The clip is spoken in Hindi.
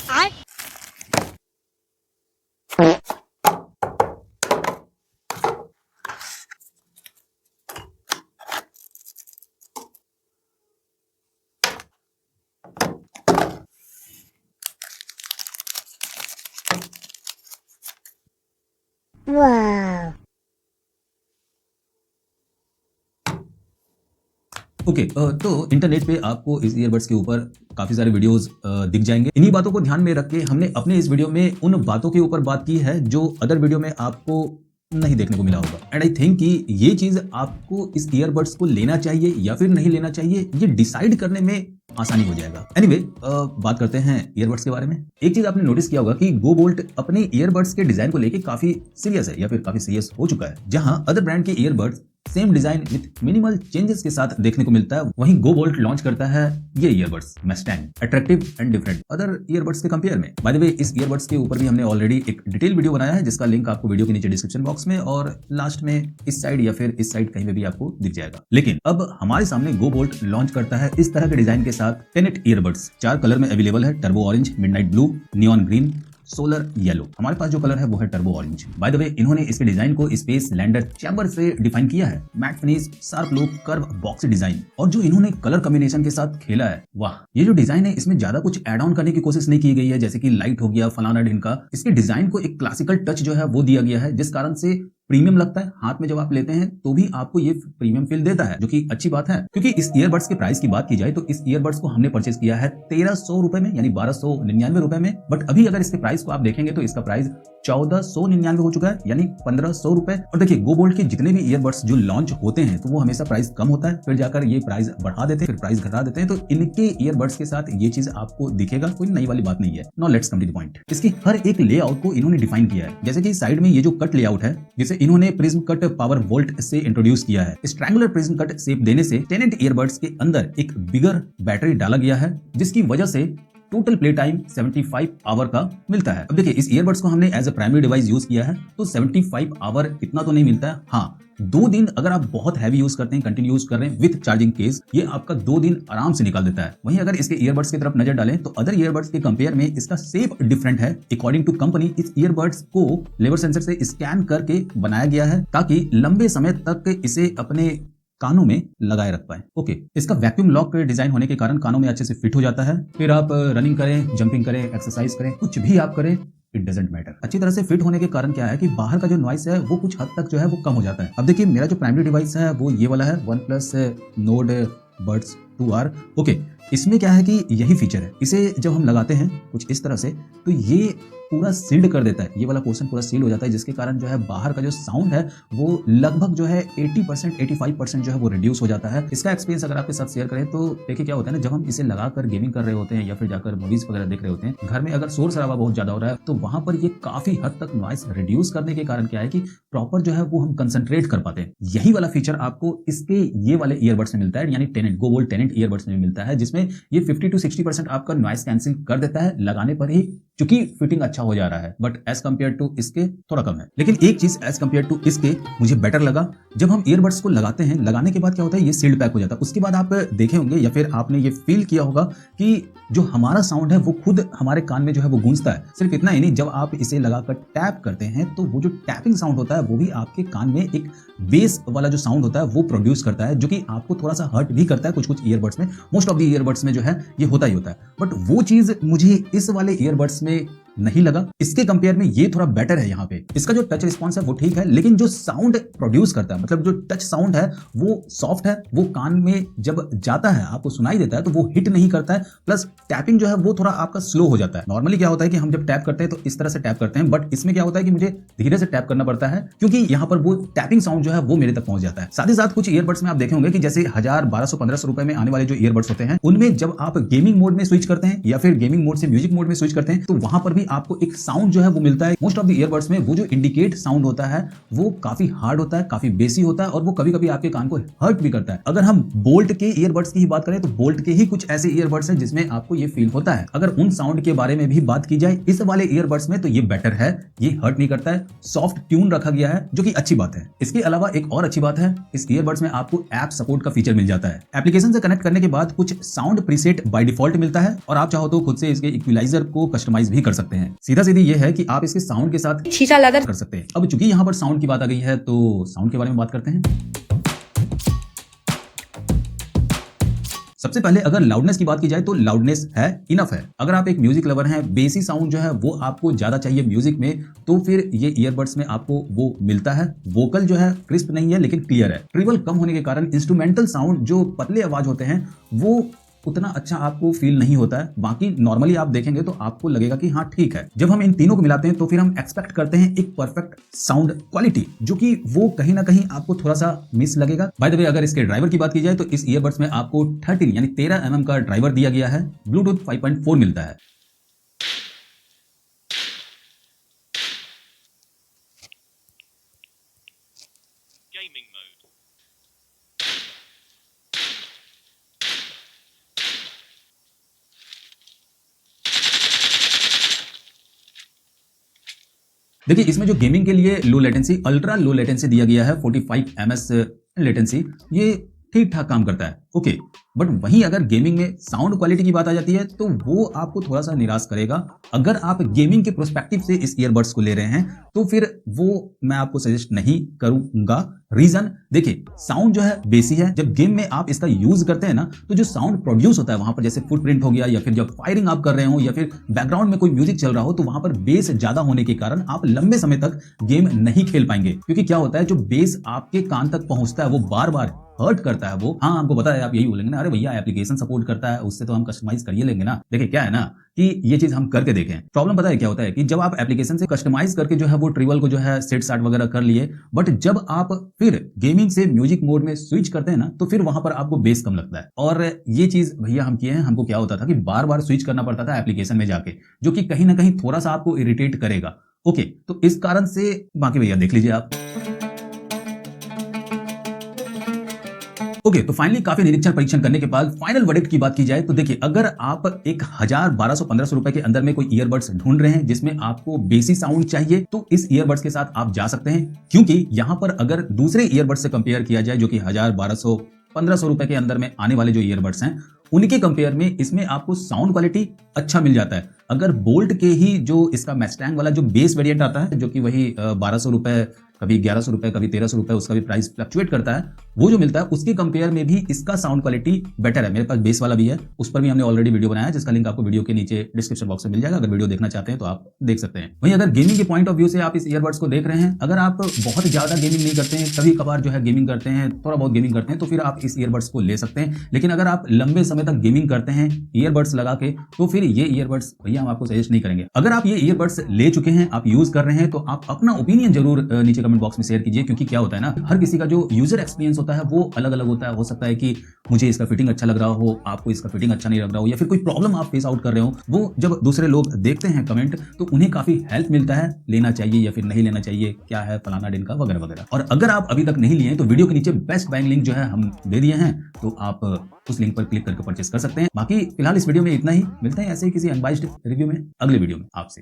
Wow. ओके तो इंटरनेट पे आपको इस ईयरबड्स के ऊपर काफी सारे वीडियोस दिख जाएंगे। इन्हीं बातों को ध्यान में रख के हमने अपने इस वीडियो में उन बातों के ऊपर बात की है जो अदर वीडियो में आपको नहीं देखने को मिला होगा। एंड आई थिंक कि ये चीज आपको इस ईयरबड्स को लेना चाहिए या फिर नहीं लेना चाहिए, ये डिसाइड करने में आसानी हो जाएगा। एनीवे बात करते हैं ईयरबड्स के बारे में। एक चीज आपने नोटिस किया होगा कि गो बोल्ट अपने ईयरबड्स के डिजाइन को लेके काफी सीरियस है या फिर काफी सीरियस हो चुका है। जहां अदर ब्रांड के earbuds same design with minimal changes के साथ देखने को मिलता है, वहीं गो बोल्ट लॉन्च करता है ये earbuds Mustang, attractive and different other earbuds के कंपेयर में। बाय द वे इस ईयरबड्स के ऊपर भी हमने ऑलरेडी एक डिटेल वीडियो बनाया है जिसका लिंक आपको वीडियो के नीचे डिस्क्रिप्शन बॉक्स में और लास्ट में इस साइड या फिर इस साइड कहीं में भी आपको दिख जाएगा। लेकिन अब हमारे सामने गो बोल्ट लॉन्च करता है इस तरह के डिजाइन के साथ टेनेट ईयरबड्स। 4 कलर में अवेलेबल है, turbo orange, midnight blue, neon green, solar yellow. हमारे पास जो कलर है वो है turbo orange. By the way इन्होंने इसके डिजाइन को स्पेस लैंडर चैम्बर से डिफाइन किया है। Matte finish, sharp look, curve, boxy design और जो इन्होंने कलर कॉम्बिनेशन के साथ खेला है, वाह। ये जो डिजाइन है इसमें ज्यादा कुछ एड ऑन करने की कोशिश नहीं की गई है, जैसे कि लाइट हो गया, फलाना ढिमका। इसके डिजाइन को एक क्लासिकल टच जो है वो दिया गया है जिस कारण से प्रीमियम लगता है। हाथ में जब आप लेते हैं तो भी आपको ये प्रीमियम फील देता है, जो कि अच्छी बात है। क्योंकि इस ईयरबड्स के प्राइस की बात की जाए तो इस ईयरबड्स को हमने परचेज किया है 1300 रुपए में, यानी 1299 रुपए में। बट अभी अगर इसके प्राइस को आप देखेंगे तो इसका प्राइस 1499 हो चुका है, यानी 1500 रुपए। और देखिए गो बोल्ट के जितने भी ईयरबड्स जो लॉन्च होते हैं तो वो हमेशा प्राइस कम होता है, फिर जाकर ये प्राइस बढ़ा देते हैं, फिर प्राइस घटा देते हैं। तो इनके ईयरबड्स के साथ ये चीज आपको दिखेगा, कोई नई वाली बात नहीं है। Now let's come to the point. इसकी हर एक लेआउट को इन्होंने डिफाइन किया है, जैसे कि साइड में ये जो कट लेआउट है जिसे इन्होंने प्रिज्म कट पावर वोल्ट से इंट्रोड्यूस किया है। इस ट्रायंगुलर प्रिज्म कट शेप देने से टेनेट ईयरबड्स के अंदर एक बिगर बैटरी डाला गया है जिसकी वजह से टोटल प्ले टाइम 75 आवर का मिलता है। अब देखिए इस ईयरबड्स को हमने as a primary device use किया है तो 75 आवर इतना तो नहीं मिलता है। हाँ, 2 दिन अगर आप बहुत हैवी यूज करते हैं, कंटिन्यू यूज कर रहे हैं विद चार्जिंग केस, ये आपका 2 दिन आराम से निकाल देता है। वहीं अगर इसके ईयरबड्स की तरफ नजर डालें तो अदर ईयरबड्स के कंपेयर में इसका शेप डिफरेंट है। अकॉर्डिंग टू कंपनी इस ईयरबड्स को लेवर सेंसर से स्कैन करके बनाया गया है ताकि लंबे समय तक इसे अपने कानों में लगाए रख पाए। ओके, इसका वैक्यूम लॉक डिजाइन होने के कारण कानों में अच्छे से फिट हो जाता है। फिर आप रनिंग करें, जंपिंग करें, एक्सरसाइज करें, कुछ भी आप करें, इट डजेंट मैटर। अच्छी तरह से फिट होने के कारण क्या है कि बाहर का जो नॉइस है वो कुछ हद तक जो है वो कम हो जाता है। अब देखिए मेरा जो प्राइमरी डिवाइस है वो ये वाला है, OnePlus Nord Buds 2R। Okay, इसमें क्या है कि यही फीचर है, इसे जब हम लगाते हैं कुछ इस तरह से तो ये पूरा सील्ड कर देता है, ये वाला पोर्शन पूरा सील हो जाता है, जिसके कारण जो है बाहर का जो साउंड है वो लगभग जो है 80% 85% जो है वो रिड्यूस हो जाता है। इसका एक्सपीरियंस अगर आपके साथ शेयर करें तो देखिए क्या होता है ना, जब हम इसे लगाकर गेमिंग कर रहे होते हैं या फिर जाकर मूवीज वगैरह देख रहे होते हैं, घर में अगर शोर शराबा बहुत ज्यादा हो रहा है तो वहां पर ये काफी हद तक नॉइस रिड्यूस करने के कारण क्या है कि प्रॉपर जो है वो हम कंसंट्रेट कर पाते हैं। यही वाला फीचर आपको इसके ये वाले ईयरबड्स में मिलता है, यानी टेनेट गो बोल्ट टेनेट ईयरबड्स में मिलता है, जिसमें ये 50 to 60% आपका नॉइस कैंसिल कर देता है लगाने पर ही, क्योंकि फिटिंग अच्छा हो जा रहा है। बट एज कंपेयर टू इसके थोड़ा कम है। लेकिन एक चीज एज कंपेयर टू इसके मुझे बेटर लगा, जब हम ईयरबड्स को लगाते हैं, लगाने के बाद क्या होता है ये सील्ड पैक हो जाता है। उसके बाद आप देखे होंगे या फिर आपने ये फील किया होगा कि जो हमारा साउंड है वो खुद हमारे कान में जो है वो गूंजता है। सिर्फ इतना ही नहीं, जब आप इसे लगाकर टैप करते हैं तो वो जो टैपिंग साउंड होता है वो भी आपके कान में एक बेस वाला जो साउंड होता है वो प्रोड्यूस करता है, जो कि आपको थोड़ा सा हर्ट भी करता है कुछ कुछ ईयरबड्स में। मोस्ट ऑफ द ईयरबड्स में जो है ये होता ही होता है, बट वो चीज मुझे इस वाले ईयरबड्स में नहीं लगा। इसके कंपेयर में ये थोड़ा बेटर है। यहाँ पे इसका जो टच रिस्पॉन्स है वो ठीक है, लेकिन जो साउंड प्रोड्यूस करता है, मतलब जो टच साउंड है वो सॉफ्ट है, वो कान में जब जाता है आपको सुनाई देता है तो वो हिट नहीं करता है। प्लस टैपिंग जो है वो थोड़ा आपका स्लो हो जाता है। नॉर्मली क्या होता है कि हम जब टैप करते हैं तो इस तरह से टैप करते हैं, बट इसमें क्या होता है कि मुझे धीरे से टैप करना पड़ता है, क्योंकि यहाँ पर वो टैपिंग साउंड जो है वो मेरे तक पहुंच जाता है। साथ ही साथ कुछ ईयरबड्स में आप देखे होंगे कि जैसे 1000, 1200, 1500 रुपए में आने वाले जो ईयरबड्स होते हैं, उनमें जब आप गेमिंग मोड में स्विच करते हैं या फिर गेमिंग मोड से म्यूजिक मोड में स्विच करते हैं तो वहां पर भी नॉर्मली आपको एक साउंड जो है वो मिलता है। मोस्ट ऑफ द ईयरबड्स में वो जो इंडिकेट साउंड होता है वो काफी हार्ड होता है, काफी बेसी होता है और वो कभी कभी आपके कान को हर्ट भी करता है। अगर हम बोल्ट के ईयरबड्स की ही बात करें तो बोल्ट के ही कुछ ऐसे ईयरबड्स हैं जिसमें आपको ये फील होता है। अगर उन साउंड के बारे में भी बात की जाए इस वाले ईयरबड्स में तो ये बेटर है, ये हर्ट नहीं करता है, सॉफ्ट ट्यून रखा गया है जो कि अच्छी बात है। इसके अलावा एक और अच्छी बात है, इस ईयरबड्स में आपको ऐप सपोर्ट का फीचर मिल जाता है। एप्लीकेशन से कनेक्ट करने के बाद कुछ साउंड प्रीसेट बाय डिफॉल्ट मिलता है और आप चाहो तो खुद से इसके इक्विलाइजर को कस्टमाइज भी कर सकते हैं। सीधा सीधी ये है कि आप इसके साउंड के साथ शीशा लगा कर सकते हैं। अब चूंकि यहाँ पर साउंड की बात आ गई है तो साउंड के बारे में बात करते हैं। सबसे पहले अगर लाउडनेस की बात की जाए तो लाउडनेस है, इनफ है। अगर आप एक म्यूजिक लवर हैं, बेसी साउंड जो है वो आपको ज्यादा चाहिए म्यूजिक में, तो फिर ये ईयरबड्स में आपको वो मिलता है। वोकल जो है क्रिस्प नहीं है लेकिन क्लियर है। ट्रिबल कम होने के कारण इंस्ट्रूमेंटल साउंड जो पतले आवाज होते हैं वो उतना अच्छा आपको फील नहीं होता है। बाकी नॉर्मली आप देखेंगे तो आपको लगेगा कि हाँ ठीक है। जब हम इन तीनों को मिलाते हैं तो फिर हम एक्सपेक्ट करते हैं एक परफेक्ट साउंड क्वालिटी, जो कि वो कहीं ना कहीं आपको थोड़ा सा मिस लगेगा। बाय द वे अगर इसके ड्राइवर की बात की जाए तो इस ईयरबड्स में आपको 13 यानी 13 mm का ड्राइवर दिया गया है। ब्लूटूथ 5.4 मिलता है। देखिए इसमें जो गेमिंग के लिए low latency, ultra low latency दिया गया है 45 ms लेटेंसी, ये ठीक ठाक काम करता है। ओके, बट वहीं अगर गेमिंग में साउंड क्वालिटी की बात आ जाती है तो वो आपको थोड़ा सा निराश करेगा। अगर आप गेमिंग के प्रोस्पेक्टिव से इस ईयरबड्स को ले रहे हैं तो फिर वो मैं आपको सजेस्ट नहीं करूंगा। रीजन देखिए, साउंड जो है बेसी है। जब गेम में आप इसका यूज करते हैं ना तो जो साउंड प्रोड्यूस होता है वहां पर, जैसे फुटप्रिंट हो गया या फिर जब फायरिंग आप कर रहे हो या फिर बैकग्राउंड में कोई म्यूजिक चल रहा हो, तो वहां पर बेस ज्यादा होने के कारण आप लंबे समय तक गेम नहीं खेल पाएंगे। क्योंकि क्या होता है, जो बेस आपके कान तक पहुंचता है वो बार बार हर्ट करता है। वो हाँ आपको पता है, आप यही बोलेंगे ना, अरे भैया एप्लीकेशन सपोर्ट करता है उससे तो हम कस्टमाइज करिए लेंगे ना। देखिए क्या है ना कि ये चीज हम करके देखें। प्रॉब्लम पता है क्या होता है कि जब आप एप्लीकेशन से कस्टमाइज करके जो है वो ट्रिबल को जो है सेट साट वगैरह कर लिए, बट जब आप फिर गेमिंग से म्यूजिक मोड में स्विच करते हैं ना तो फिर वहां पर आपको बेस कम लगता है। और ये चीज भैया हम किए हैं। हमको क्या होता था कि बार बार स्विच करना पड़ता था एप्लीकेशन में जाके, जो कि कहीं ना कहीं थोड़ा सा आपको इरिटेट करेगा। ओके, तो इस कारण से बाकी भैया देख लीजिए आप। ओके, तो फाइनली काफी निरीक्षण परीक्षण करने के बाद फाइनल वर्डिक्ट की बात की जाए तो देखिए, अगर आप 1000, 1200, 1500 रुपए के अंदर में कोई ईयरबड्स ढूंढ रहे हैं जिसमें आपको बेसी साउंड चाहिए तो इस ईयरबड्स के साथ आप जा सकते हैं। क्योंकि यहां पर अगर दूसरे ईयरबड्स से कंपेयर किया जाए जो कि 1000, 1200, 1500 रुपए के अंदर में आने वाले जो ईयरबड्स हैं उनके कंपेयर में इसमें आपको साउंड क्वालिटी अच्छा मिल जाता है। अगर बोल्ट के ही जो इसका मैस्टैंग वाला जो बेस वेरिएंट आता है जो कि वही 1200 रुपए, कभी 1100 रुपए, कभी 1300 रुपए, उसका भी प्राइस फ्लक्चुएट करता है, वो जो मिलता है उसके कंपेयर में भी इसका साउंड क्वालिटी बेटर है। मेरे पास बेस वाला भी है, उस पर भी हमने ऑलरेडी वीडियो बनाया है जिसका लिंक आपको वीडियो के नीचे डिस्क्रिप्शन बॉक्स में मिल जाएगा। अगर वीडियो देखना चाहते हैं तो आप देख सकते हैं। वहीं अगर गेमिंग के पॉइंट ऑफ व्यू से आप इस ईयरबड्स को देख रहे हैं, अगर आप बहुत ज्यादा गेमिंग नहीं करते हैं, कभी कभार जो है गेमिंग करते हैं, थोड़ा बहुत गेमिंग करते हैं, तो फिर आप इस ईयरबड्स को ले सकते हैं। लेकिन अगर आप लंबे समय तक गेमिंग करते हैं ईयरबड्स लगा के, तो फिर ये ईयरबड्स भैया हम आपको सजेस्ट नहीं करेंगे। अगर आप ये ईयरबड्स ले चुके हैं, आप यूज कर रहे हैं, तो आप अपना ओपिनियन जरूर नीचे कमेंट बॉक्स में शेयर कीजिए। क्योंकि क्या होता है ना, हर किसी का जो यूजर एक्सपीरियंस होता है वो अलग अलग होता है। हो सकता है कि मुझे इसका फिटिंग अच्छा लग रहा हो, आपको इसका फिटिंग अच्छा नहीं लग रहा हो, या फिर कोई प्रॉब्लम आप फेस आउट कर रहे हो, वो जब दूसरे लोग देखते हैं कमेंट तो उन्हें काफी हेल्प मिलता है, लेना चाहिए या फिर नहीं लेना चाहिए, क्या है फलाना दिन का वगैरह वगैरह। और अगर आप अभी तक नहीं लिए हैं तो वीडियो के नीचे बेस्ट बाइंग लिंक जो है हम दे दिए हैं, तो आप उस लिंक पर क्लिक करके परचेस कर सकते हैं। बाकी फिलहाल इस वीडियो में इतना ही। मिलते हैं ऐसे ही किसी अनबाइस्ड रिव्यू में अगले वीडियो में आपसे।